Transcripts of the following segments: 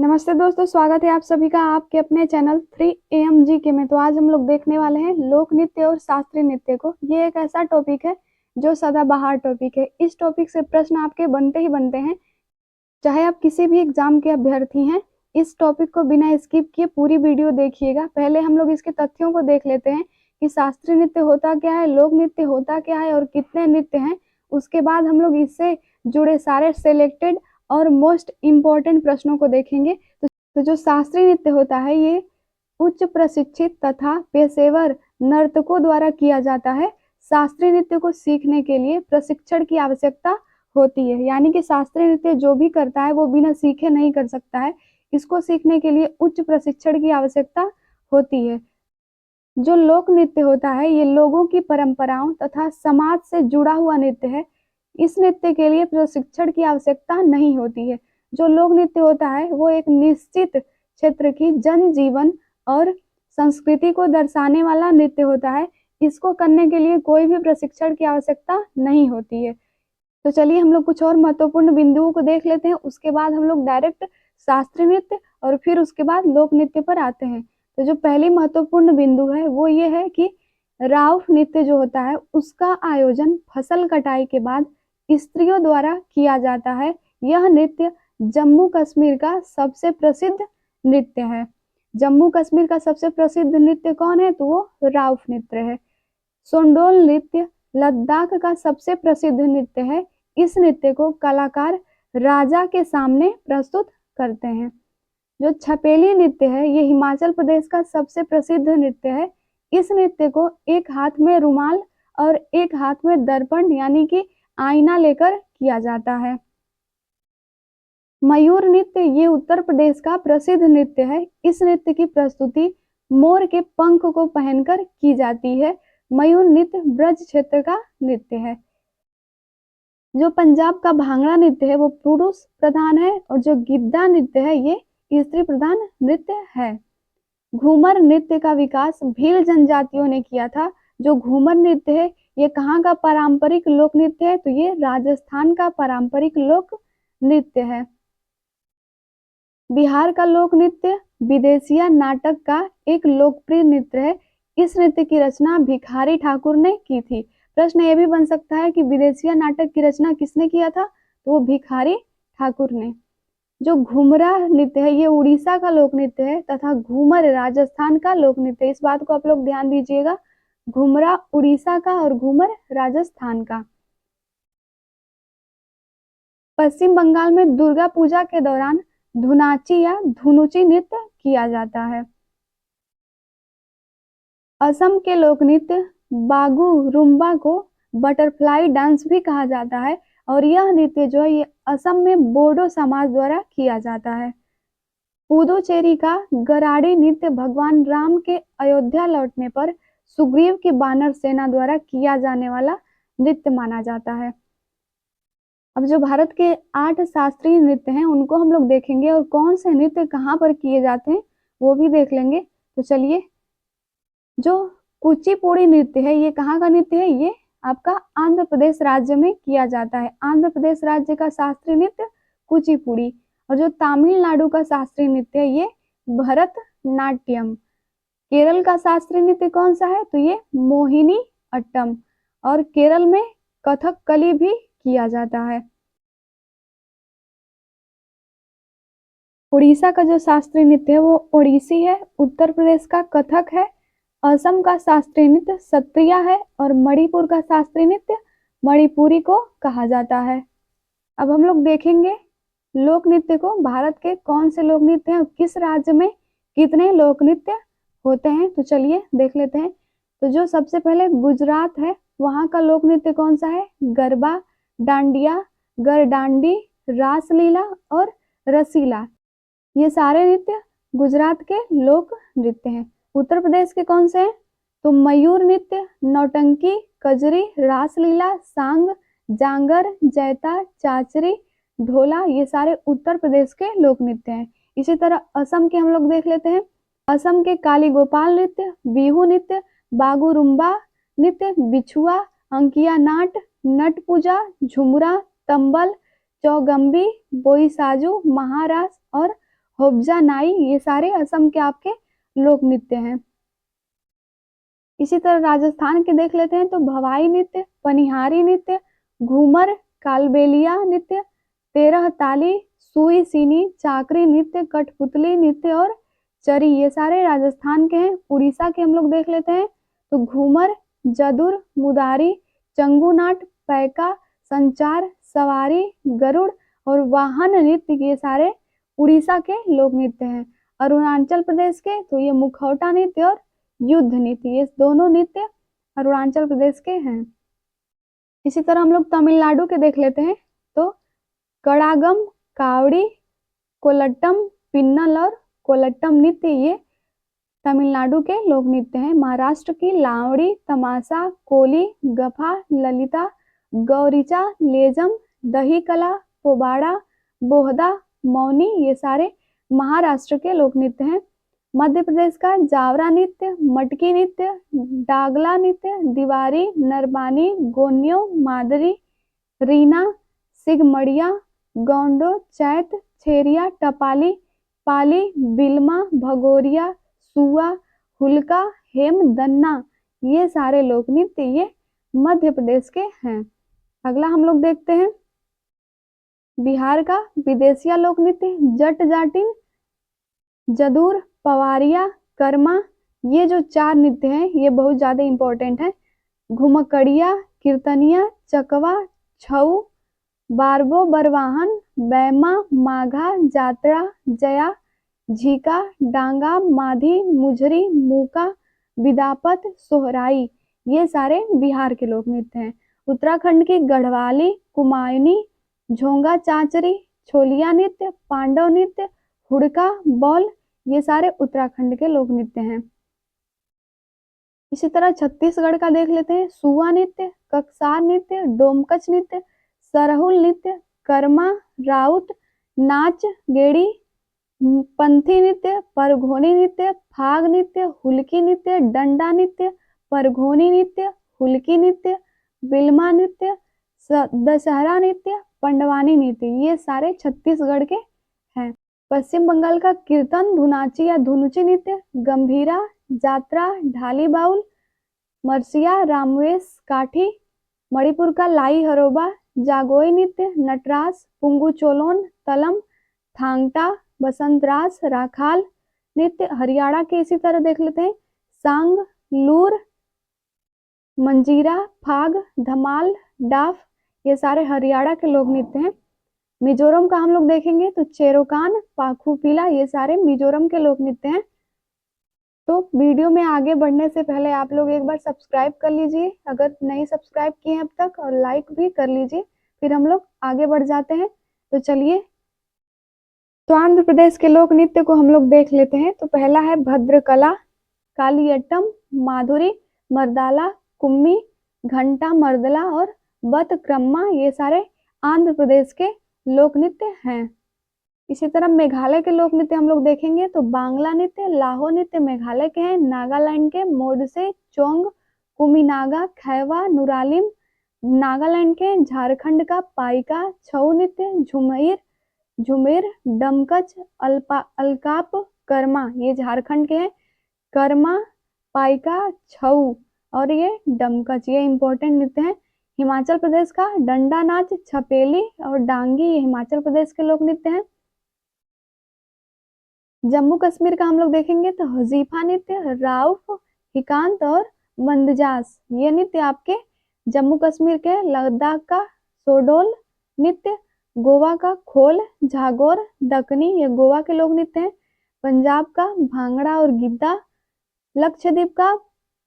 नमस्ते दोस्तों, स्वागत है आप सभी का आपके अपने चैनल 3AM जीके में। तो आज हम लोग देखने वाले हैं लोक नृत्य और शास्त्रीय नृत्य को। ये एक ऐसा टॉपिक है जो सदाबहार टॉपिक है। इस टॉपिक से प्रश्न आपके बनते ही बनते हैं, चाहे आप किसी भी एग्जाम के अभ्यर्थी हैं। इस टॉपिक को बिना स्किप किए पूरी वीडियो देखिएगा। पहले हम लोग इसके तथ्यों को देख लेते हैं कि शास्त्रीय नृत्य होता क्या है, लोक नृत्य होता क्या है और कितने नृत्य हैं। उसके बाद हम लोग इससे जुड़े सारे सिलेक्टेड और मोस्ट इम्पोर्टेंट प्रश्नों को देखेंगे। तो जो शास्त्रीय नृत्य होता है ये उच्च प्रशिक्षित तथा पेशेवर नर्तकों द्वारा किया जाता है। शास्त्रीय नृत्य को सीखने के लिए प्रशिक्षण की आवश्यकता होती है, यानी कि शास्त्रीय नृत्य जो भी करता है वो बिना सीखे नहीं कर सकता है। इसको सीखने के लिए उच्च प्रशिक्षण की आवश्यकता होती है। जो लोक नृत्य होता है ये लोगों की परंपराओं तथा समाज से जुड़ा हुआ नृत्य है। इस नृत्य के लिए प्रशिक्षण की आवश्यकता नहीं होती है। जो लोक नृत्य होता है वो एक निश्चित क्षेत्र की जनजीवन और संस्कृति को दर्शाने वाला नृत्य होता है। इसको करने के लिए कोई भी प्रशिक्षण की आवश्यकता नहीं होती है। तो चलिए हम लोग कुछ और महत्वपूर्ण बिंदुओं को देख लेते हैं, उसके बाद हम लोग डायरेक्ट शास्त्रीय नृत्य और फिर उसके बाद लोक नृत्य पर आते हैं। तो जो पहली महत्वपूर्ण बिंदु है वो ये है कि राउफ नृत्य जो होता है उसका आयोजन फसल कटाई के बाद स्त्रियों द्वारा किया जाता है। यह नृत्य जम्मू कश्मीर का सबसे प्रसिद्ध नृत्य है। जम्मू कश्मीर का सबसे प्रसिद्ध नृत्य कौन है? तो वो राउफ नृत्य है। सोंडोल नृत्य लद्दाख का सबसे प्रसिद्ध नृत्य है। इस नृत्य को कलाकार राजा के सामने प्रस्तुत करते हैं। जो छपेली नृत्य है ये हिमाचल प्रदेश का सबसे प्रसिद्ध नृत्य है। इस नृत्य को एक हाथ में रुमाल और एक हाथ में दर्पण यानी कि आईना लेकर किया जाता है। मयूर नृत्य ये उत्तर प्रदेश का प्रसिद्ध नृत्य है। इस नृत्य की प्रस्तुति मोर के पंख को पहनकर की जाती है। मयूर नृत्य ब्रज क्षेत्र का नृत्य है। जो पंजाब का भांगड़ा नृत्य है वो पुरुष प्रधान है और जो गिद्दा नृत्य है ये स्त्री प्रधान नृत्य है। घूमर नृत्य का विकास भील जनजातियों ने किया था। जो घूमर नृत्य है ये कहाँ का पारंपरिक लोक नृत्य है? तो ये राजस्थान का पारंपरिक लोक नृत्य है। बिहार का लोक नृत्य विदेशिया नाटक का एक लोकप्रिय नृत्य है। इस नृत्य की रचना भिखारी ठाकुर ने की थी। प्रश्न ये भी बन सकता है कि विदेशिया नाटक की रचना किसने किया था? तो वो भिखारी ठाकुर ने। जो घुमरा नृत्य है ये उड़ीसा का लोक नृत्य है तथा घूमर राजस्थान का लोक नृत्य है। इस बात को आप लोग ध्यान दीजिएगा, घुमरा उड़ीसा का और घूमर राजस्थान का। पश्चिम बंगाल में दुर्गा पूजा के दौरान धुनाची या धुनुची नृत्य किया जाता है। असम के लोक नृत्य बागुरुम्बा को बटरफ्लाई डांस भी कहा जाता है और यह नृत्य जो है ये असम में बोडो समाज द्वारा किया जाता है। पुदुचेरी का गराडी नृत्य भगवान राम के अयोध्या लौटने पर सुग्रीव की बानर सेना द्वारा किया जाने वाला नृत्य माना जाता है। अब जो भारत के 8 शास्त्रीय नृत्य हैं उनको हम लोग देखेंगे और कौन से नृत्य कहाँ पर किए जाते हैं वो भी देख लेंगे। तो चलिए, जो कुचिपुड़ी नृत्य है ये कहाँ का नृत्य है? ये आपका आंध्र प्रदेश राज्य में किया जाता है। आंध्र प्रदेश राज्य का शास्त्रीय नृत्य कुचिपुड़ी। और जो तमिलनाडु का शास्त्रीय नृत्य है ये भरतनाट्यम। केरल का शास्त्रीय नृत्य कौन सा है? तो ये मोहिनी अट्टम। और केरल में कथकली भी किया जाता है। उड़ीसा का जो शास्त्रीय नृत्य है वो ओडिसी है। उत्तर प्रदेश का कथक है। असम का शास्त्रीय नृत्य सत्रिया है और मणिपुर का शास्त्रीय नृत्य मणिपुरी को कहा जाता है। अब हम लोग देखेंगे लोक नृत्य को। भारत के कौन से लोक नृत्य हैं, किस राज्य में कितने लोक नृत्य होते हैं, तो चलिए देख लेते हैं। तो जो सबसे पहले गुजरात है वहाँ का लोक नृत्य कौन सा है? गरबा, डांडिया, गरडांडी, रासलीला और रसीला। ये सारे नृत्य गुजरात के लोक नृत्य हैं। उत्तर प्रदेश के कौन से हैं? तो मयूर नृत्य, नौटंकी, कजरी, रासलीला, सांग, जांगर, जैता, चाचरी, ढोला, ये सारे उत्तर प्रदेश के लोक नृत्य हैं। इसी तरह असम के हम लोग देख लेते हैं। असम के काली गोपाल नृत्य, बिहू नृत्य, बागुरुम्बा नृत्य, बिछुआ, अंकिया नाट, नट पूजा, झुमरा, तंबल, चौगम्बी, बोईसाजू, महारास और होबजा नाई, ये सारे असम के आपके लोक नृत्य हैं। इसी तरह राजस्थान के देख लेते हैं तो भवाई नृत्य, पनिहारी नृत्य, घूमर, कालबेलिया नृत्य, तेरह ताली, सुई सीनी, चाकरी नृत्य, कठपुतली नृत्य और चरी, ये सारे राजस्थान के हैं। उड़ीसा के हम लोग देख लेते हैं तो घूमर, जदुर, मुदारी, चंगुनाट, पैका, संचार, सवारी, गरुड़ और वाहन नृत्य, ये सारे उड़ीसा के लोक नृत्य हैं। अरुणाचल प्रदेश के तो ये मुखौटा नृत्य और युद्ध नृत्य, ये दोनों नृत्य अरुणाचल प्रदेश के हैं। इसी तरह हम लोग तमिलनाडु के देख लेते हैं तो कड़ागम, कावड़ी, कोलट्टम, पिन्नल और कोलट्टम नृत्य, ये तमिलनाडु के लोक नृत्य हैं। महाराष्ट्र की लावड़ी, तमाशा, कोली, गफा, ललिता, गौरीचा, लेजम, दही कला, पोबाड़ा, बोहदा, मौनी, ये सारे महाराष्ट्र के लोक नृत्य हैं। मध्य प्रदेश का जावरा नृत्य, मटकी नृत्य, डागला नृत्य, दीवारी, नरबानी, गोन्यो, मादरी, रीना, सिगमड़िया, गोंडो, चैत, छेरिया, टपाली, पाली, बिलमा, भगोरिया, सुआ, हुलका, हेम, दन्ना, ये सारे लोक नृत्य ये मध्य प्रदेश के हैं। अगला हम लोग देखते हैं बिहार का विदेशिया लोक नृत्य, जट जाटिन, जदूर, पवारिया, कर्मा, ये जो चार नृत्य हैं ये बहुत ज्यादा इंपॉर्टेंट है। घुमकड़िया, कीर्तनिया, चकवा, छऊ, बारबो, बरवाहन, बैमा, माघा, जात्रा, जया, झीका, डांगा, माधी, मुझरी, मूका, विदापत, सोहराई, ये सारे बिहार के लोक नृत्य हैं। उत्तराखंड की गढ़वाली, कुमायूनी, झोंगा चाचरी, छोलिया नृत्य, पांडव नृत्य, हुड़का, बौल, ये सारे उत्तराखंड के लोक नृत्य हैं। इसी तरह छत्तीसगढ़ का देख लेते हैं सुआ नृत्य, ककसार नृत्य, डोमकच नृत्य, सरहुल नृत्य, कर्मा, राउत, नाच, गेड़ी, पंथी नृत्य, परघोनी नृत्य, फाग नृत्य, हुलकी नृत्य, डंडा नृत्य, परघोनी नृत्य, हुलकी नृत्य, बिलमा नृत्य, दशहरा नृत्य, पंडवानी नृत्य, ये सारे छत्तीसगढ़ के हैं। पश्चिम बंगाल का कीर्तन, धुनाची या धुनुची नृत्य, गंभीरा, जात्रा, ढाली बाउल, मरसिया, रामवेश, काठी, मणिपुर का लाई हरोबा, जागोई नृत्य, नटरास, पुंगू चोलोन, तलम, थांगटा, बसंत रास, राखाल नृत्य। हरियाणा के इसी तरह देख लेते हैं सांग, लूर, मंजीरा, फाग, धमाल, डाफ, ये सारे हरियाणा के लोक नृत्य हैं। मिजोरम का हम लोग देखेंगे तो चेरोकान, पाखुपीला, ये सारे मिजोरम के लोक नृत्य हैं। तो वीडियो में आगे बढ़ने से पहले आप लोग एक बार सब्सक्राइब कर लीजिए अगर नहीं सब्सक्राइब किए हैं अब तक, और लाइक भी कर लीजिए, फिर हम लोग आगे बढ़ जाते हैं। तो चलिए, तो आंध्र प्रदेश के लोक नृत्य को हम लोग देख लेते हैं। तो पहला है भद्रकला, कालियट्टम, माधुरी, मर्दाला, कुम्मी, घंटा मर्दला और बतक्रम्मा, ये सारे आंध्र प्रदेश के लोक नृत्य हैं। इसी तरह मेघालय के लोक नृत्य हम लोग देखेंगे तो बांग्ला नृत्य, लाहो नृत्य मेघालय के हैं, नागालैंड के मोडसे, चोंग, कुमीनागा, खैवा, नुरालिम नागालैंड के, झारखंड का पाइका, छऊ नृत्य, झुमेर, डमकच, अलकाप, कर्मा, ये झारखंड के हैं, कर्मा, पाइका, छऊ और ये डमकच, ये इंपॉर्टेंट नृत्य हैं। हिमाचल प्रदेश का डंडा नाच, छपेली और डांगी, ये हिमाचल प्रदेश के लोक नृत्य हैं। जम्मू कश्मीर का हम लोग देखेंगे तो हजीफा नृत्य, राउफ, हिकांत और मंदजास, ये नृत्य आपके जम्मू कश्मीर के। लद्दाख का सोडोल नृत्य, गोवा का खोल, झागोर, दक्कनी, ये गोवा के लोक नृत्य हैं। पंजाब का भांगड़ा और गिद्दा, लक्षद्वीप का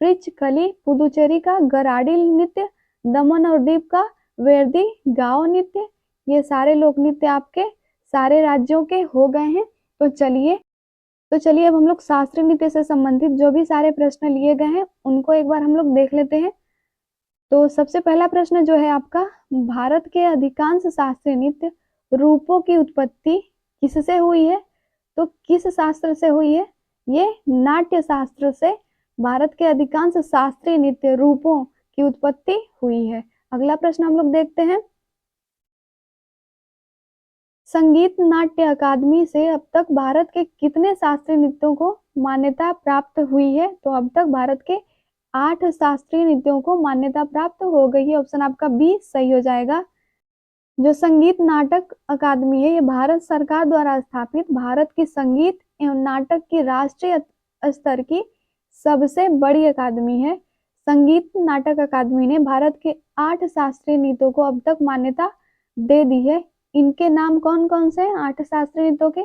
प्रिच कली, पुदुचेरी का गराडी नृत्य, दमन और दीप का वेरदी गाओ नृत्य, ये सारे लोक नृत्य आपके सारे राज्यों के हो गए हैं। तो चलिए अब हम लोग शास्त्रीय नृत्य से संबंधित जो भी सारे प्रश्न लिए गए हैं उनको एक बार हम लोग देख लेते हैं। तो सबसे पहला प्रश्न जो है आपका, भारत के अधिकांश शास्त्रीय नृत्य रूपों की उत्पत्ति किससे हुई है? तो किस शास्त्र से हुई है? ये नाट्य शास्त्र से भारत के अधिकांश शास्त्रीय नृत्य रूपों की उत्पत्ति हुई है। अगला प्रश्न हम लोग देखते हैं, संगीत नाट्य अकादमी से अब तक भारत के कितने शास्त्रीय नृत्यों को मान्यता प्राप्त हुई है? तो अब तक भारत के 8 शास्त्रीय नृत्यों को मान्यता प्राप्त हो गई है। ऑप्शन आपका बी सही हो जाएगा। जो संगीत नाटक अकादमी है, ये भारत सरकार द्वारा स्थापित भारत की संगीत एवं नाटक की राष्ट्रीय स्तर की सबसे बड़ी अकादमी है। संगीत नाटक अकादमी ने भारत के 8 शास्त्रीय नृत्यों को अब तक मान्यता दे दी है। इनके नाम कौन कौन से हैं 8 शास्त्रीय नृत्यों के?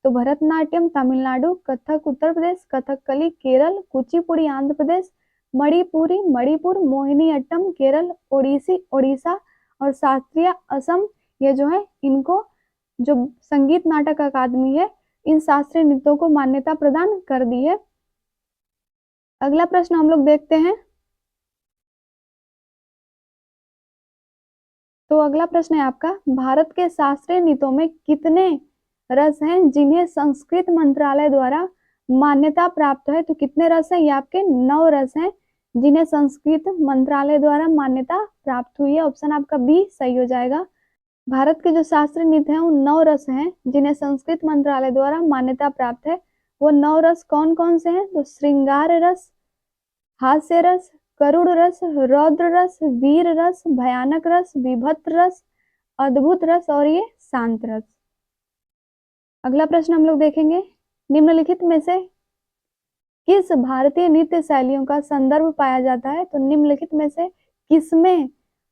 तो भरतनाट्यम तमिलनाडु, कथक उत्तर प्रदेश, कथकली केरल, कुचिपुड़ी आंध्र प्रदेश, मणिपुरी मणिपुर, मोहिनीअट्टम केरल, ओडिसी ओडिशा और शास्त्रीय असम। ये जो है इनको जो संगीत नाटक अकादमी है इन शास्त्रीय नृत्यों को मान्यता प्रदान कर दी है। अगला प्रश्न हम लोग देखते हैं। तो अगला प्रश्न है आपका, भारत के शास्त्रीय नृत्यों में कितने रस हैं जिन्हें संस्कृत मंत्रालय द्वारा मान्यता प्राप्त है? तो कितने रस हैं? ये आपके 9 रस हैं जिन्हें संस्कृत मंत्रालय द्वारा मान्यता प्राप्त हुई है। ऑप्शन आपका बी सही हो जाएगा। भारत के जो शास्त्रीय नृत्य हैं उन 9 रस हैं जिन्हें संस्कृत मंत्रालय द्वारा मान्यता प्राप्त है। वो 9 रस कौन कौन से हैं? तो श्रृंगार रस, हास्य रस, करुण रस, रौद्र रस, वीर रस, भयानक रस, विभत्स रस, अद्भुत रस और ये शांत रस। अगला प्रश्न हम लोग देखेंगे, निम्नलिखित में से किस भारतीय नृत्य शैलियों का संदर्भ पाया जाता है? तो निम्नलिखित में से किसमें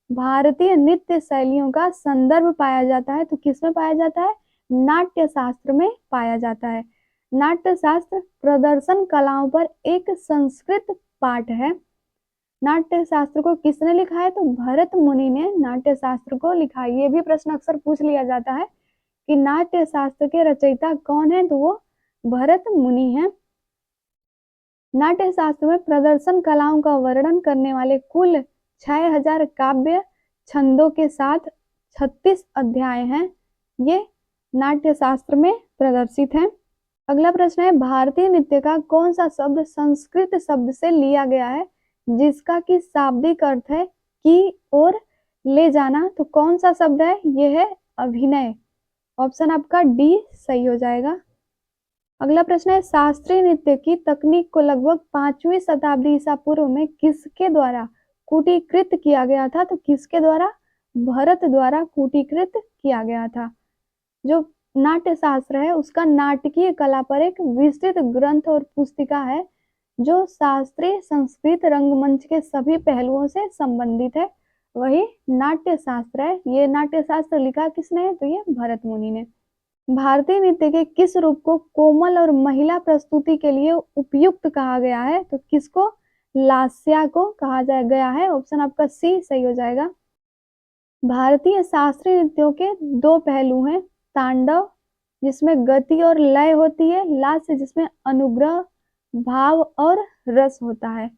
भारतीय नृत्य शैलियों का संदर्भ पाया जाता है? तो किसमें पाया जाता है? नाट्य शास्त्र में पाया जाता है। नाट्य शास्त्र प्रदर्शन कलाओं पर एक संस्कृत पाठ है। नाट्य शास्त्र को किसने लिखा है? तो भरत मुनि ने नाट्य शास्त्र को लिखा है। ये भी प्रश्न अक्सर पूछ लिया जाता है कि नाट्य शास्त्र के रचयिता कौन है? तो वो भरत मुनि है। नाट्य शास्त्र में प्रदर्शन कलाओं का वर्णन करने वाले कुल 6000 काव्य छंदों के साथ 36 अध्याय हैं। ये नाट्य शास्त्र में प्रदर्शित है। अगला प्रश्न है, भारतीय नृत्य का कौन सा शब्द संस्कृत शब्द से लिया गया है जिसका कि शाब्दिक अर्थ है की ओर ले जाना? तो कौन सा शब्द है? ये है अभिनय। ऑप्शन आपका डी सही हो जाएगा। अगला प्रश्न है, शास्त्रीय नृत्य की तकनीक को लगभग 5वीं शताब्दी ईसा पूर्व में किसके द्वारा कूटीकृत किया गया था? तो किसके द्वारा? भरत द्वारा कूटीकृत किया गया था। जो नाट्य शास्त्र है उसका नाटकीय कला पर एक विस्तृत ग्रंथ और पुस्तिका है जो शास्त्रीय संस्कृत रंगमंच के सभी पहलुओं से संबंधित है, वही नाट्य शास्त्र है। ये नाट्य शास्त्र लिखा किसने है? तो ये भरत मुनि ने। भारतीय नृत्य के किस रूप को कोमल और महिला प्रस्तुति के लिए उपयुक्त कहा गया है? तो किसको? लास्या को कहा गया है। ऑप्शन आपका सी सही हो जाएगा। भारतीय शास्त्रीय नृत्यों के 2 पहलू हैं, तांडव जिसमें गति और लय होती है, लास्य जिसमें अनुग्रह भाव और रस होता है।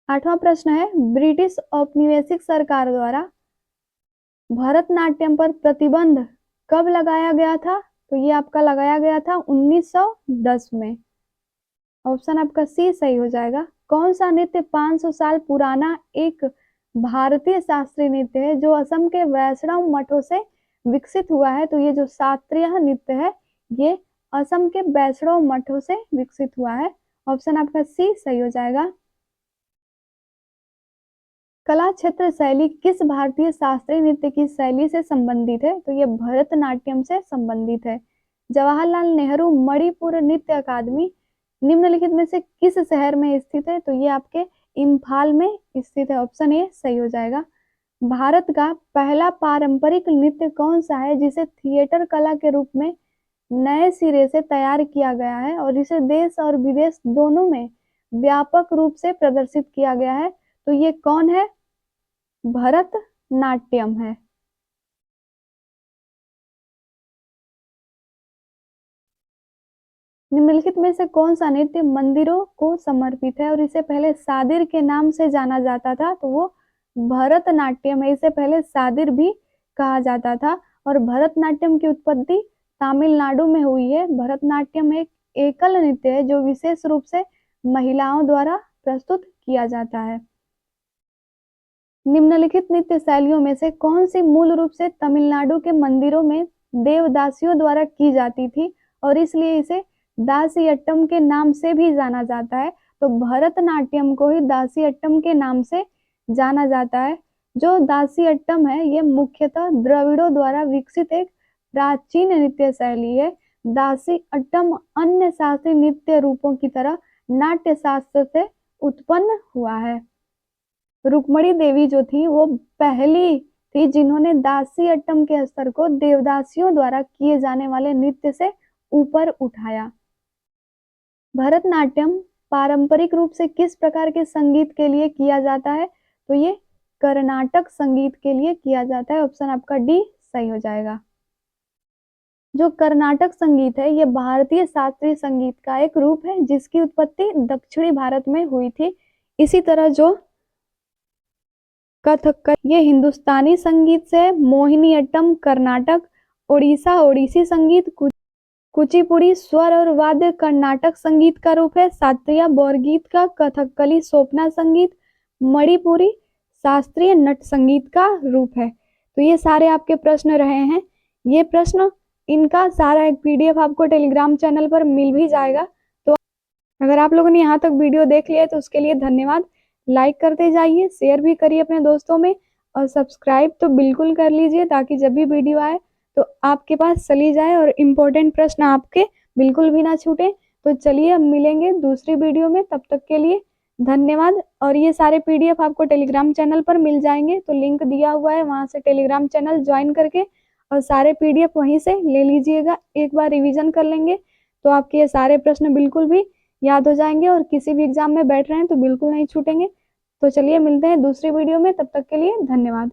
8वां प्रश्न है, ब्रिटिश औपनिवेशिक सरकार द्वारा भरतनाट्यम पर प्रतिबंध कब लगाया गया था? तो ये आपका लगाया गया था 1910 में। ऑप्शन आपका सी सही हो जाएगा। कौन सा नृत्य 500 साल पुराना एक भारतीय शास्त्रीय नृत्य है जो असम के वैष्णव मठों से विकसित हुआ है? तो ये जो शास्त्रीय नृत्य है ये असम के वैष्णव मठों से विकसित हुआ है। ऑप्शन आपका सी सही हो जाएगा। कला क्षेत्र शैली किस भारतीय शास्त्रीय नृत्य की शैली से संबंधित है? तो ये भरतनाट्यम से संबंधित है। जवाहरलाल नेहरू मणिपुर नृत्य अकादमी निम्नलिखित में से किस शहर में स्थित है? तो ये आपके इम्फाल में स्थित है। ऑप्शन ए सही हो जाएगा। भारत का पहला पारंपरिक नृत्य कौन सा है जिसे थिएटर कला के रूप में नए सिरे से तैयार किया गया है और जिसे देश और विदेश दोनों में व्यापक रूप से प्रदर्शित किया गया है? तो ये कौन है? भरतनाट्यम है। निम्नलिखित में से कौन सा नृत्य मंदिरों को समर्पित है और इसे पहले सादिर के नाम से जाना जाता था? तो वो भरतनाट्यम है। इसे पहले सादिर भी कहा जाता था और भरतनाट्यम की उत्पत्ति तमिलनाडु में हुई है। भरतनाट्यम एक एकल नृत्य है जो विशेष रूप से महिलाओं द्वारा प्रस्तुत किया जाता है। निम्नलिखित नृत्य शैलियों में से कौन सी मूल रूप से तमिलनाडु के मंदिरों में देवदासियों द्वारा की जाती थी और इसलिए इसे दासियट्टम के नाम से भी जाना जाता है। तो भरतनाट्यम को ही दासियट्टम के नाम से जाना जाता है। जो दासियट्टम है ये मुख्यतः द्रविड़ों द्वारा विकसित एक प्राचीन नृत्य शैली है। दासियट्टम अन्य शास्त्रीय नृत्य रूपों की तरह नाट्य शास्त्र से उत्पन्न हुआ है। रुक्मणी देवी जो थी वो पहली थी जिन्होंने दासियट्टम के स्तर को देवदासियों द्वारा किए जाने वाले नृत्य से ऊपर उठाया। भरतनाट्यम पारंपरिक रूप से किस प्रकार के संगीत के लिए किया जाता है? तो ये कर्नाटक संगीत के लिए किया जाता है। ऑप्शन आपका डी सही हो जाएगा। जो कर्नाटक संगीत है ये भारतीय शास्त्रीय संगीत का एक रूप है जिसकी उत्पत्ति दक्षिणी भारत में हुई थी। इसी तरह जो कथक ये हिंदुस्तानी संगीत से, मोहिनीअट्टम कर्नाटक, ओडिशा ओडिसी संगीत, कुचिपुड़ी स्वर और वाद्य कर्नाटक संगीत का रूप है, सात्रिया बोरगीत का, कथकली सोपना संगीत, मणिपुरी शास्त्रीय नट संगीत का रूप है। तो ये सारे आपके प्रश्न रहे हैं। ये प्रश्न इनका सारा एक पीडीएफ आपको टेलीग्राम चैनल पर मिल भी जाएगा। तो अगर आप लोगों ने यहाँ तक वीडियो देख लिया है तो उसके लिए धन्यवाद। लाइक करते जाइए, शेयर भी करिए अपने दोस्तों में और सब्सक्राइब तो बिल्कुल कर लीजिए ताकि जब भी वीडियो आए तो आपके पास चली जाए और इम्पोर्टेंट प्रश्न आपके बिल्कुल भी ना छूटे। तो चलिए अब मिलेंगे दूसरी वीडियो में, तब तक के लिए धन्यवाद। और ये सारे पीडीएफ आपको टेलीग्राम चैनल पर मिल जाएंगे, तो लिंक दिया हुआ है, वहां से टेलीग्राम चैनल ज्वाइन करके और सारे पीडीएफ वहीं से ले लीजिएगा। एक बार रिवीजन कर लेंगे तो आपके ये सारे प्रश्न बिल्कुल भी याद हो जाएंगे और किसी भी एग्जाम में बैठ रहे हैं तो बिल्कुल नहीं छूटेंगे। तो चलिए मिलते हैं दूसरी वीडियो में, तब तक के लिए धन्यवाद।